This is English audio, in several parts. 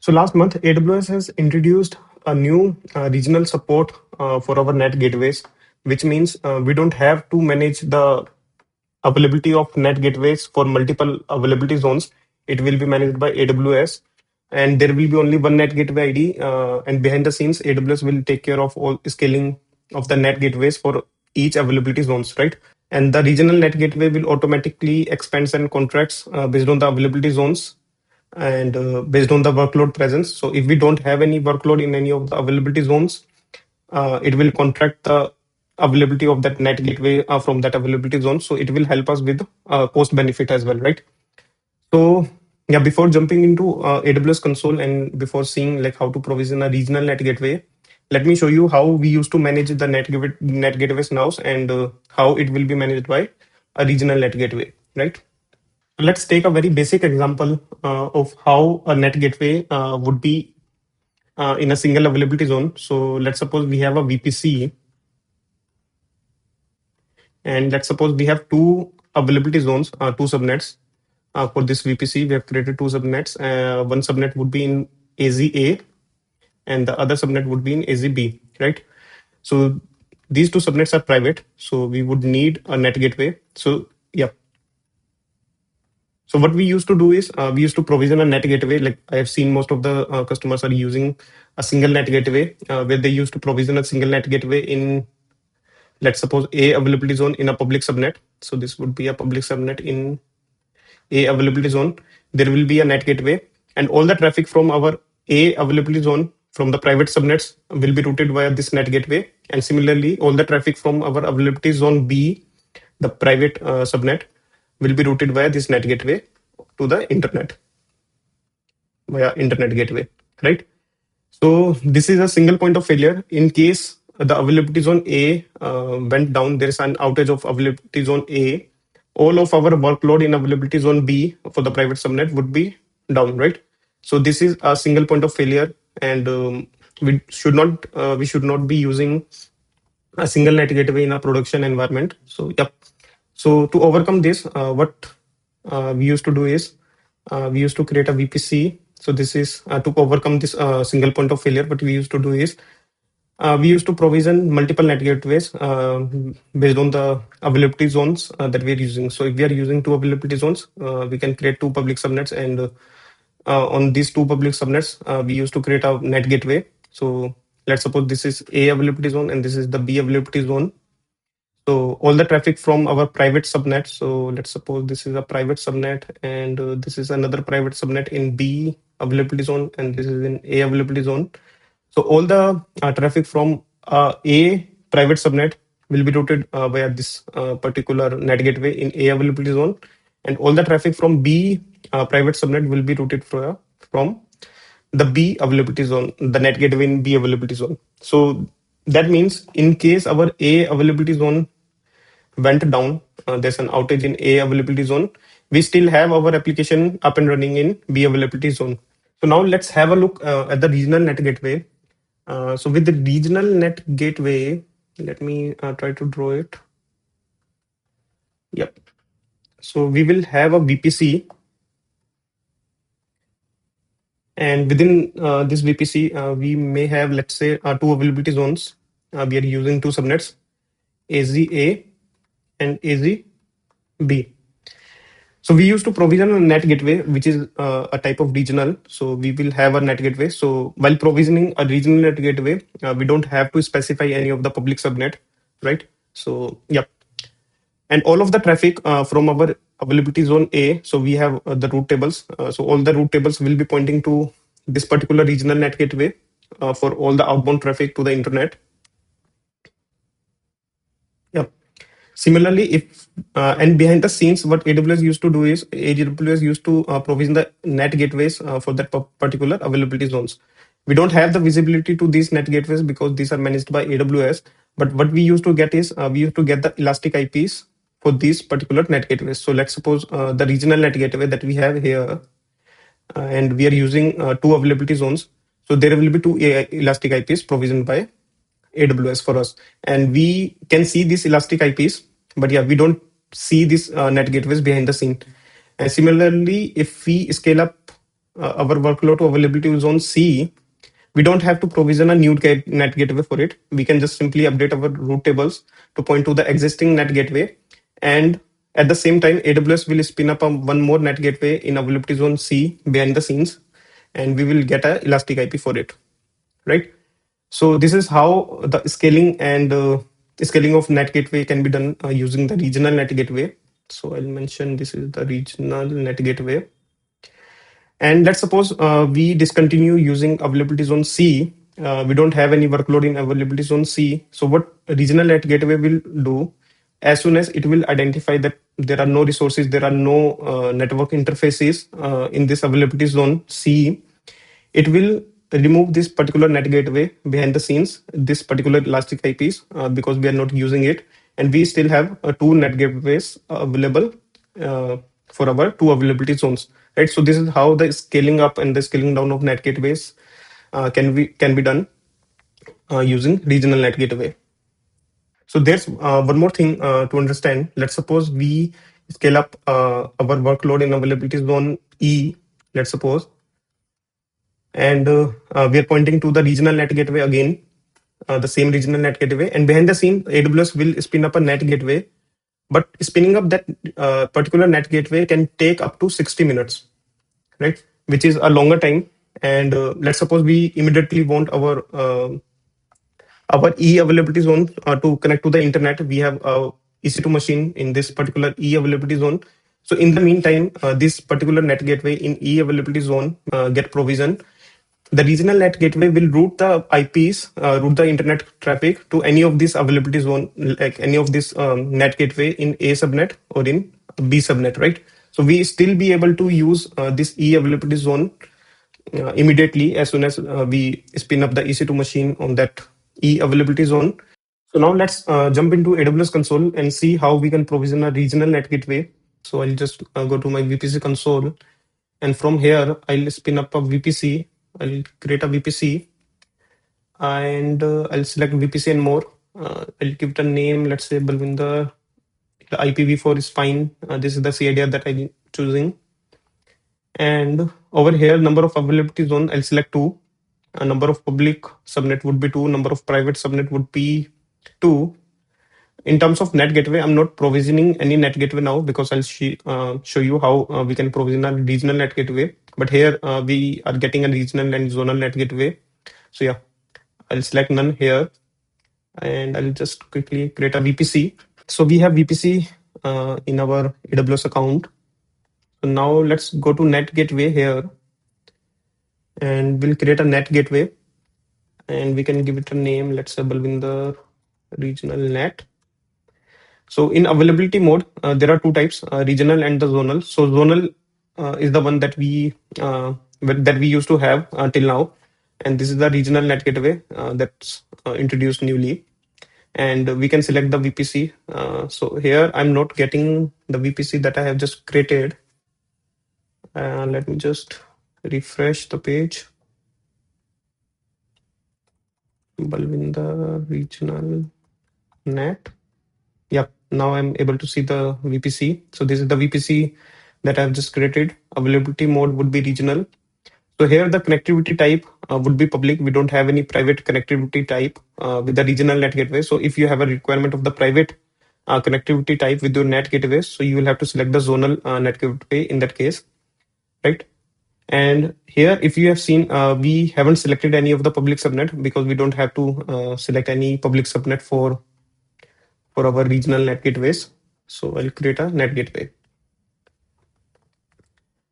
So last month, AWS has introduced a new regional support for our NAT gateways, which means we don't have to manage the availability of NAT gateways for multiple availability zones. It will be managed by AWS, and there will be only one NAT gateway ID. And behind the scenes, AWS will take care of all scaling of the NAT gateways for each availability zones, right? And the regional NAT gateway will automatically expand and contracts based on the availability zones and based on the workload presence. So if we don't have any workload in any of the availability zones, it will contract the availability of that NAT gateway from that availability zone. So it will help us with cost benefit as well, right? So yeah, before jumping into AWS console and before seeing like how to provision a regional NAT gateway, let me show you how we used to manage the NAT gateways now and how it will be managed by a regional NAT gateway, right? Let's take a very basic example of how a NAT gateway would be in a single availability zone. So let's suppose we have a VPC, and let's suppose we have two availability zones, two subnets. For this VPC, we have created two subnets. One subnet would be in AZA, and the other subnet would be in AZB, right? So these two subnets are private, so we would need a NAT gateway. So yeah. So what we used to do is we used to provision a NAT gateway. Like I have seen most of the customers are using a single NAT gateway where they used to provision a single NAT gateway in, let's suppose, A availability zone in a public subnet. So this would be a public subnet in A availability zone. There will be a NAT gateway, and all the traffic from our A availability zone from the private subnets will be routed via this NAT gateway. And similarly, all the traffic from our availability zone B, the private subnet, will be routed via this NAT gateway to the internet via internet gateway, right? So this is a single point of failure. In case the availability zone A went down, there is an outage of availability zone A, all of our workload in availability zone B for the private subnet would be down, right? So this is a single point of failure, and we should not be using a single NAT gateway in a production environment. So yep. So to overcome this, what we used to do is we used to create a VPC. So this is to overcome this single point of failure. What we used to do is we used to provision multiple NAT gateways based on the availability zones that we are using. So if we are using two availability zones, we can create two public subnets, and on these two public subnets, we used to create a NAT gateway. So let's suppose this is A availability zone and this is the B availability zone. So all the traffic from our private subnet. So let's suppose this is a private subnet, and this is another private subnet in B availability zone, and this is in A availability zone. So all the traffic from A private subnet will be routed via this particular NAT gateway in A availability zone, and all the traffic from B private subnet will be routed from the B availability zone, the NAT gateway in B availability zone. So that means in case our A availability zone went down, there's an outage in A availability zone, we still have our application up and running in B availability zone. So now let's have a look at the regional NAT gateway. So with the regional NAT gateway, let me try to draw it. Yep. So we will have a VPC, and within this VPC, we may have, let's say, two availability zones. We are using two subnets, AZA and AZB. So we used to provision a NAT gateway, which is a type of regional. So we will have a NAT gateway. So while provisioning a regional NAT gateway, we don't have to specify any of the public subnet, right? So yeah, and all of the traffic from our availability zone A. So we have the route tables. So all the route tables will be pointing to this particular regional NAT gateway for all the outbound traffic to the internet. Yeah. Similarly, if and behind the scenes, what AWS used to do is AWS used to provision the NAT gateways for that particular availability zones. We don't have the visibility to these NAT gateways because these are managed by AWS. But what we used to get is we used to get the elastic IPs for these particular NAT gateways. So let's suppose the regional NAT gateway that we have here, and we are using two availability zones. So there will be two elastic IPs provisioned by AWS for us, and we can see these elastic IPs, but yeah, we don't see these NAT gateways behind the scene. And similarly, if we scale up our workload to availability zone C, we don't have to provision a new NAT gateway for it. We can just simply update our route tables to point to the existing NAT gateway. And at the same time, AWS will spin up one more NAT gateway in availability zone C behind the scenes, and we will get a elastic IP for it, right? So this is how the scaling and scaling of NAT gateway can be done using the regional NAT gateway. So I'll mention this is the regional NAT gateway. And let's suppose we discontinue using availability zone C. We don't have any workload in availability zone C. So what regional NAT gateway will do, as soon as it will identify that there are no resources, there are no network interfaces in this availability zone C, it will remove this particular NAT gateway behind the scenes, this particular elastic IPs, because we are not using it. And we still have two NAT gateways available for our two availability zones, right? So this is how the scaling up and the scaling down of NAT gateways can be done using regional NAT gateway. So there's one more thing to understand. Let's suppose we scale up our workload in availability zone E, let's suppose, and we are pointing to the regional NAT gateway again, the same regional NAT gateway, and behind the scene, AWS will spin up a NAT gateway. But spinning up that particular NAT gateway can take up to 60 minutes, right? Which is a longer time. And let's suppose we immediately want our E availability zone to connect to the internet. We have a EC2 machine in this particular E availability zone. So in the meantime, this particular NAT gateway in E availability zone get provisioned. The regional NAT gateway will route the IPs, route the internet traffic to any of these availability zone, like any of this NAT gateway in A subnet or in B subnet, right? So we still be able to use this E availability zone immediately as soon as we spin up the EC2 machine on that E availability zone. So now let's jump into AWS console and see how we can provision a regional NAT gateway. So I'll just go to my VPC console, and from here I'll spin up a VPC. I'll create a VPC, and I'll select VPC and more. I'll give it a name. Let's say Balwinder. The IPv4 is fine. This is the CIDR that I'm choosing. And over here, number of availability zone, I'll select 2. A number of public subnet would be 2. Number of private subnet would be 2. In terms of NAT gateway, I'm not provisioning any NAT gateway now because I'll show you how we can provision a regional NAT gateway. But here we are getting a regional and zonal NAT gateway. So yeah, I'll select none here, and I'll just quickly create a VPC. So we have VPC in our AWS account. So now let's go to NAT gateway here, and we'll create a NAT gateway, and we can give it a name. Let's say Balwinder Regional NAT. So in availability mode, there are two types, regional and the zonal. So zonal is the one that we used to have till now, and this is the regional NAT gateway that's introduced newly. And we can select the VPC. So here I'm not getting the VPC that I have just created. Let me just refresh the page. Balwinder Regional NAT. Yep, now I'm able to see the VPC. So this is the VPC that I've just created. Availability mode would be regional. So here the connectivity type would be public. We don't have any private connectivity type with the regional NAT gateway. So if you have a requirement of the private connectivity type with your NAT gateway, so you will have to select the zonal NAT gateway in that case, right? And here, if you have seen, we haven't selected any of the public subnet because we don't have to select any public subnet for our regional NAT gateways. So I'll create a NAT gateway.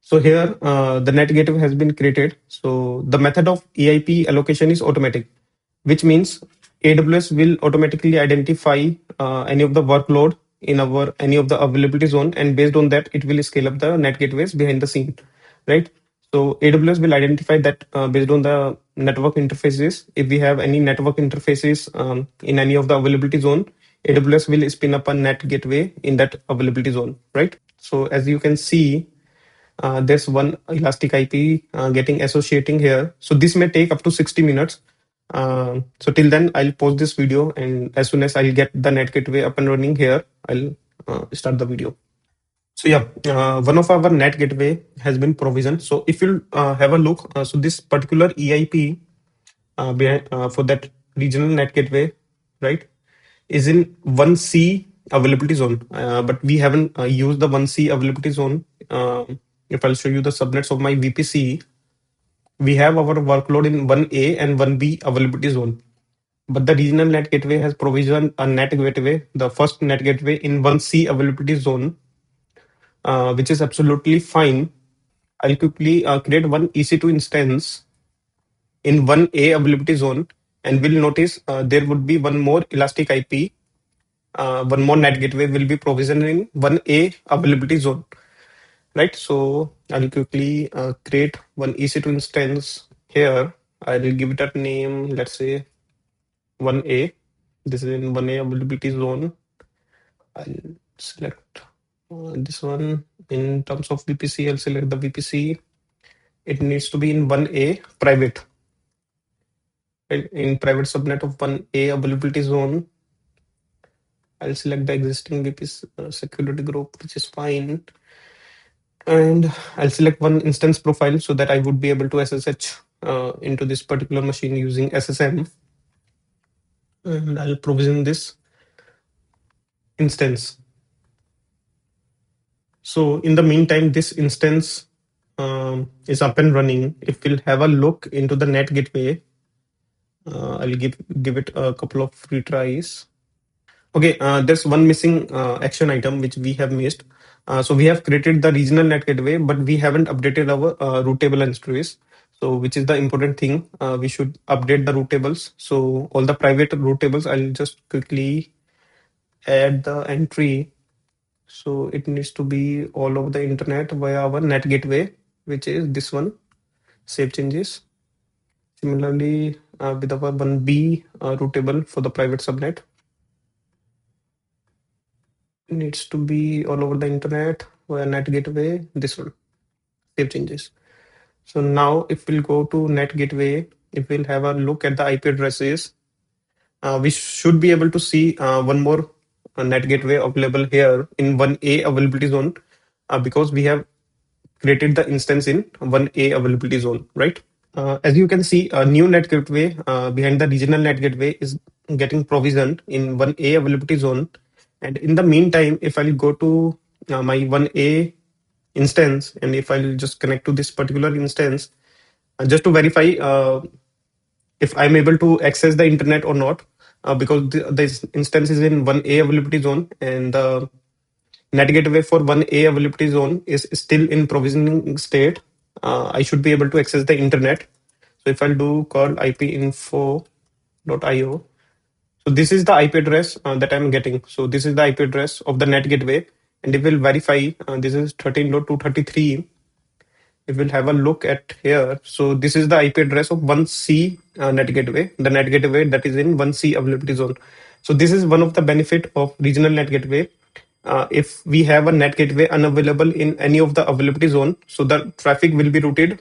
So here, the NAT gateway has been created. So the method of EIP allocation is automatic, which means AWS will automatically identify any of the workload in any of the availability zone, and based on that, it will scale up the NAT gateways behind the scene, right? So AWS will identify that based on the network interfaces. If we have any network interfaces in any of the availability zone, AWS will spin up a NAT gateway in that availability zone, right? So as you can see, there's one elastic IP getting associating here. So this may take up to 60 minutes. So till then, I'll pause this video, and as soon as I'll get the NAT gateway up and running here, I'll start the video. So yeah, one of our NAT gateway has been provisioned. So if you have a look, so this particular EIP behind for that regional NAT gateway, right, is in 1C availability zone, but we haven't used the 1C availability zone. If I'll show you the subnets of my VPC, we have our workload in 1A and 1B availability zone. But the regional NAT gateway has provisioned a NAT gateway, the first NAT gateway in 1C availability zone, which is absolutely fine. I'll quickly create one EC2 instance in 1A availability zone, and we'll notice there would be one more elastic IP, one more NAT gateway will be provisioned in 1A availability zone, right? So I'll quickly create one EC2 instance here. I will give it a name, let's say 1A. This is in 1A availability zone. I'll select this one. In terms of VPC, I'll select the VPC. It needs to be in 1A private. In private subnet of 1A availability zone, I'll select the existing VPC security group, which is fine. And I'll select one instance profile so that I would be able to SSH into this particular machine using SSM. And I'll provision this instance. So in the meantime, this instance is up and running. If we'll have a look into the NAT gateway, I'll give it a couple of retries. Okay, there's one missing action item which we have missed. So we have created the regional NAT gateway, but we haven't updated our root table and trace. So which is the important thing? We should update the root tables. So all the private root tables, I'll just quickly add the entry. So it needs to be all over the internet via our NAT gateway, which is this one. Save changes. Similarly, with our 1B root table for the private subnet, needs to be all over the internet via NAT gateway. This one, save changes. So now if we'll go to NAT gateway, if we'll have a look at the IP addresses, we should be able to see one more NAT gateway available here in 1A availability zone because we have created the instance in 1A availability zone, right? As you can see, a new NAT gateway behind the regional NAT gateway is getting provisioned in 1A availability zone. And in the meantime, if I'll go to my 1A instance, and if I'll just connect to this particular instance, just to verify if I'm able to access the internet or not, because this instance is in 1A availability zone, and the NAT gateway for 1A availability zone is still in provisioning state. I should be able to access the internet. So if I'll do call ipinfo.io, so this is the IP address that I'm getting. So this is the IP address of the NAT gateway, and it will verify this is 13.233. If we'll have a look at here, so this is the IP address of 1C NAT gateway, the NAT gateway that is in 1C availability zone. So this is one of the benefit of regional NAT gateway. If we have a NAT gateway unavailable in any of the availability zone, so the traffic will be routed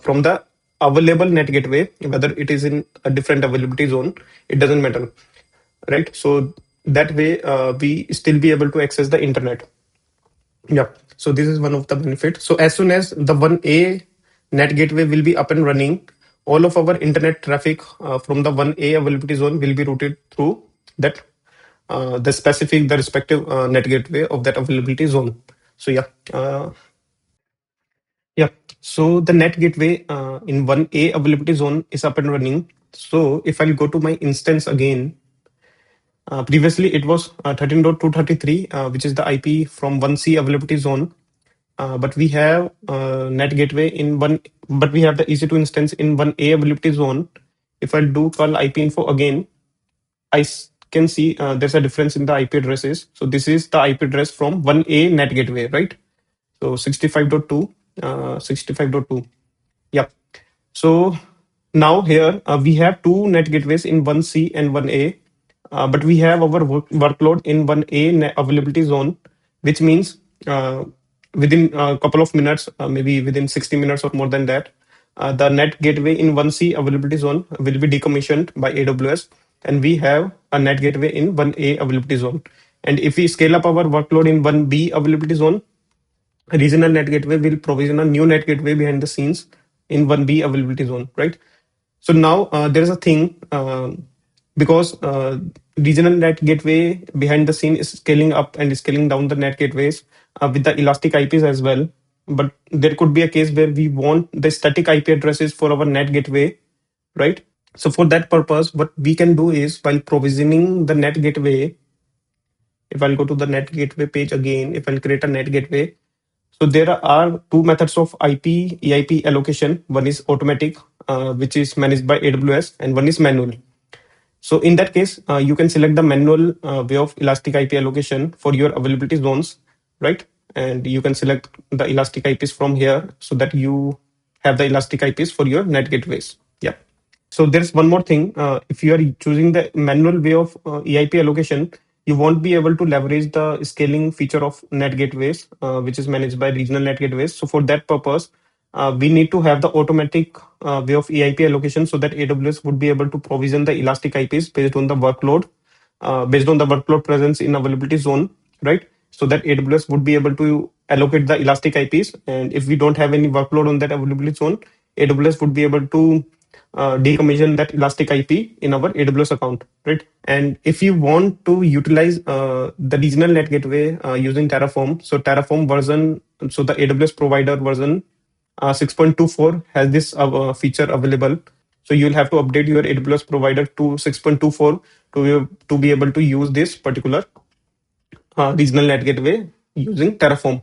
from the available NAT gateway, whether it is in a different availability zone, it doesn't matter, right? So that way we still be able to access the internet. Yeah. So this is one of the benefits. So as soon as the 1A NAT gateway will be up and running, all of our internet traffic from the 1A availability zone will be routed through that the respective NAT gateway of that availability zone. So yeah. So the NAT gateway in 1A availability zone is up and running. So if I'll go to my instance again, previously it was 13.233, which is the IP from 1C availability zone. But we have NAT gateway in one, but we have the EC2 instance in 1A availability zone. If I do call IP info again, can see there's a difference in the IP addresses. So this is the IP address from 1A NAT gateway, right? So 65.2, 65.2. Yep. So now here we have two NAT gateways in 1C and 1A, but we have our workload in 1A availability zone, which means within a couple of minutes, maybe within 60 minutes or more than that, the NAT gateway in 1C availability zone will be decommissioned by AWS, and we have a NAT gateway in 1A availability zone. And if we scale up our workload in 1B availability zone, a regional NAT gateway will provision a new NAT gateway behind the scenes in 1B availability zone, right? So now there is a thing because regional NAT gateway behind the scene is scaling up and scaling down the NAT gateways with the elastic IPs as well. But there could be a case where we want the static IP addresses for our NAT gateway, right? So for that purpose, what we can do is while provisioning the NAT gateway, if I'll go to the NAT gateway page again, if I'll create a NAT gateway, so there are two methods of IP EIP allocation. One is automatic, which is managed by AWS, and one is manual. So in that case, you can select the manual way of elastic IP allocation for your availability zones, right? And you can select the elastic IPs from here so that you have the elastic IPs for your NAT gateways. Yeah. So there's one more thing. If you are choosing the manual way of EIP allocation, you won't be able to leverage the scaling feature of NAT gateways, which is managed by regional NAT gateways. So for that purpose, we need to have the automatic way of EIP allocation so that AWS would be able to provision the elastic IPs based on the workload presence in availability zone, right? So that AWS would be able to allocate the elastic IPs. And if we don't have any workload on that availability zone, AWS would be able to decommission that elastic IP in our AWS account, right? And if you want to utilize the regional NAT gateway using Terraform, so Terraform version, so the AWS provider version 6.24 has this feature available. So you'll have to update your AWS provider to 6.24 to be able to use this particular regional NAT gateway using Terraform.